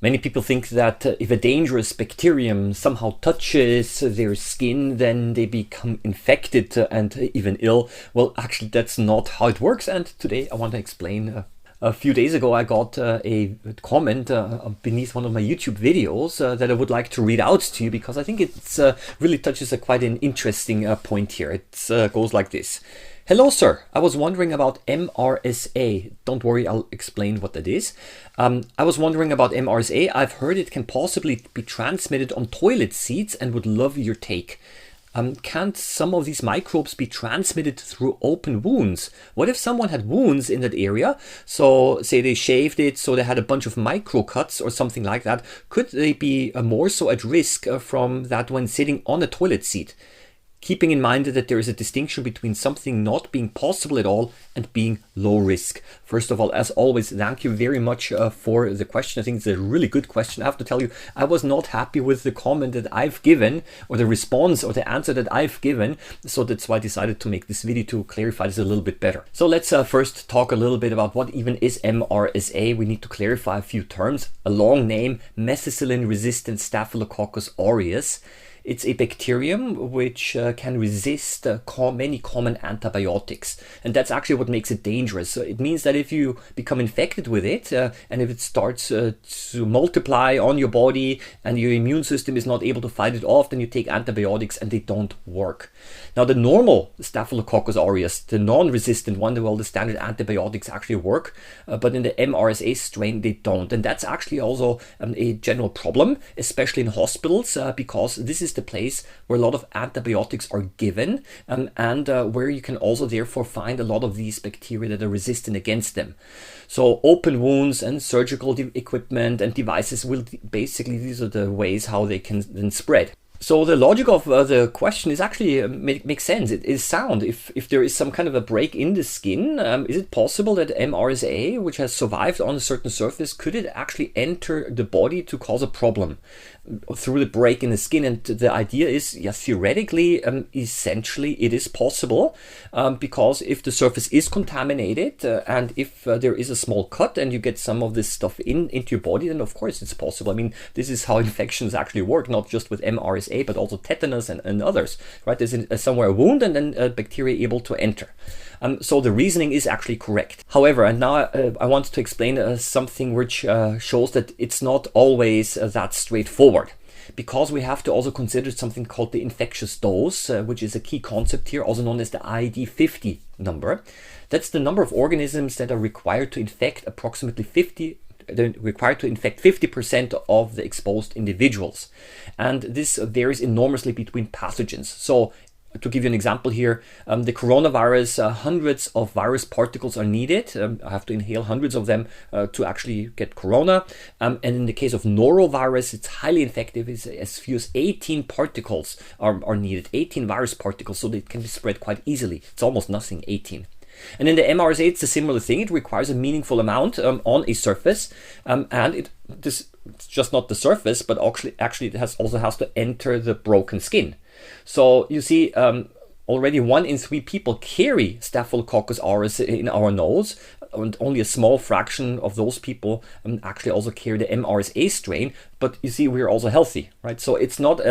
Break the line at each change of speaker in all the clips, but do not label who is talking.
Many people think that if a dangerous bacterium somehow touches their skin, then they become infected and even ill. Well, actually, that's not how it works. And today I want to explain. A few days ago, I got a comment beneath one of my YouTube videos that I would like to read out to you because I think it really touches quite an interesting point here. It goes like this. Hello, sir. I was wondering about MRSA. Don't worry, I'll explain what that is. I was wondering about MRSA. I've heard it can possibly be transmitted on toilet seats and would love your take. Can't some of these microbes be transmitted through open wounds? What if someone had wounds in that area? So say they shaved it, so they had a bunch of micro cuts or something like that. Could they be more so at risk from that when sitting on a toilet seat? Keeping in mind that there is a distinction between something not being possible at all and being low risk. First of all, as always, thank you very much for the question. I think it's a really good question. I have to tell you, I was not happy with the comment that I've given, or the response or the answer that I've given. So that's why I decided to make this video to clarify this a little bit better. So let's first talk a little bit about what even is MRSA. We need to clarify a few terms. A long name, methicillin-resistant Staphylococcus aureus. It's a bacterium which can resist many common antibiotics. And that's actually what makes it dangerous. So it means that if you become infected with it, and if it starts to multiply on your body and your immune system is not able to fight it off, then you take antibiotics and they don't work. Now, the normal Staphylococcus aureus, the non-resistant one, well, the standard antibiotics actually work, but in the MRSA strain, they don't. And that's actually also a general problem, especially in hospitals, because this is the place where a lot of antibiotics are given and where you can also therefore find a lot of these bacteria that are resistant against them. So open wounds and surgical equipment and devices will basically, these are the ways how they can then spread. So the logic of the question is actually makes sense. It is sound. If there is some kind of a break in the skin, is it possible that MRSA, which has survived on a certain surface, could it actually enter the body to cause a problem through the break in the skin? And the idea is, yes, theoretically, essentially it is possible because if the surface is contaminated and if there is a small cut and you get some of this stuff into your body, then of course it's possible. I mean, this is how infections actually work, not just with MRSA, but also tetanus and others, right? There's somewhere a wound and then bacteria able to enter. So the reasoning is actually correct. However, and now I want to explain something which shows that it's not always that straightforward, because we have to also consider something called the infectious dose, which is a key concept here, also known as the ID50 number. That's the number of organisms that are required to infect approximately 50% of the exposed individuals. And this varies enormously between pathogens. So to give you an example here, the coronavirus, hundreds of virus particles are needed. I have to inhale hundreds of them to actually get corona. And in the case of norovirus, it's highly infective. It's as few as 18 particles are needed, 18 virus particles, so that it can be spread quite easily. It's almost nothing, 18. And in the MRSA, it's a similar thing. It requires a meaningful amount on a surface, and it's just not the surface, but actually it also has to enter the broken skin. So you see, already 1 in 3 people carry Staphylococcus aureus in our nose, and only a small fraction of those people actually also carry the MRSA strain. But you see, we're also healthy, right? So it's not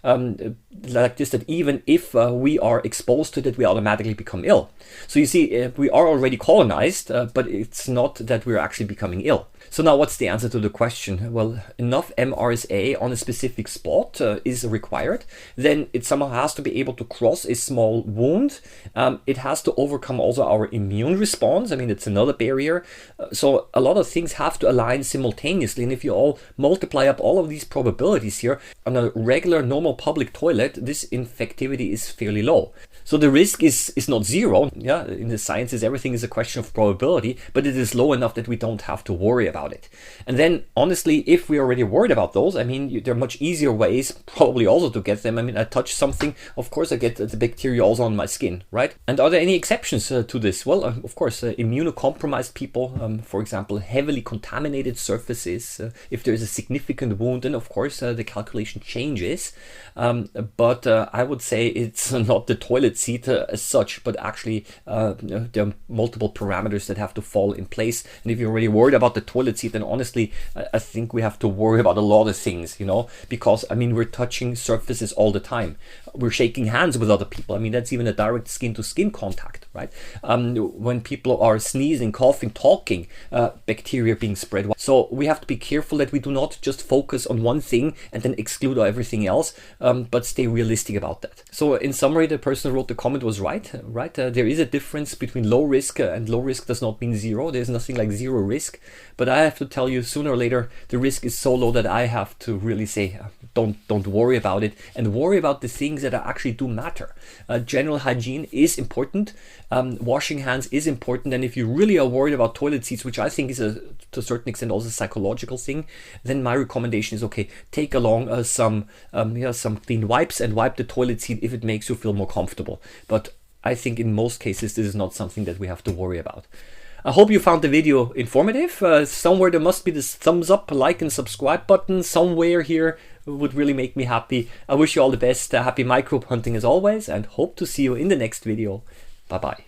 like this that even if we are exposed to it, we automatically become ill. So you see, we are already colonized, but it's not that we're actually becoming ill. So now what's the answer to the question? Well, enough MRSA on a specific spot is required. Then it somehow has to be able to cross a small wound. It has to overcome also our immune response. I mean, it's another barrier. So a lot of things have to align simultaneously. And if you all multiply up all of these probabilities here, on a regular normal public toilet, this infectivity is fairly low. So the risk is not zero. Yeah, in the sciences, everything is a question of probability, but it is low enough that we don't have to worry about it. And then, honestly, if we're already worried about those, I mean, there are much easier ways probably also to get them. I mean, I touch something, of course, I get the bacteria also on my skin, right? And are there any exceptions to this? Well, of course, immunocompromised people, for example, heavily contaminated surfaces. If there is a significant wound, then of course the calculation changes. But I would say it's not the toilet toilet seat as such, but actually there are multiple parameters that have to fall in place. And if you're already worried about the toilet seat, then honestly, I think we have to worry about a lot of things, you know, because I mean, we're touching surfaces all the time. We're shaking hands with other people. I mean, that's even a direct skin-to-skin contact, right? When people are sneezing, coughing, talking, bacteria being spread. So we have to be careful that we do not just focus on one thing and then exclude everything else, but stay realistic about that. So in summary, the person who wrote the comment was right? There is a difference between low risk, and low risk does not mean zero. There's nothing like zero risk. But I have to tell you, sooner or later, the risk is so low that I have to really say, don't worry about it, and worry about the things that actually do matter. General hygiene is important. Washing hands is important. And if you really are worried about toilet seats, which I think is to a certain extent also a psychological thing, then my recommendation is, okay, take along some clean wipes and wipe the toilet seat if it makes you feel more comfortable. But I think in most cases, this is not something that we have to worry about. I hope you found the video informative. Somewhere there must be this thumbs up, like and subscribe button. Somewhere here would really make me happy. I wish you all the best. Happy microbe hunting as always, and hope to see you in the next video. Bye bye.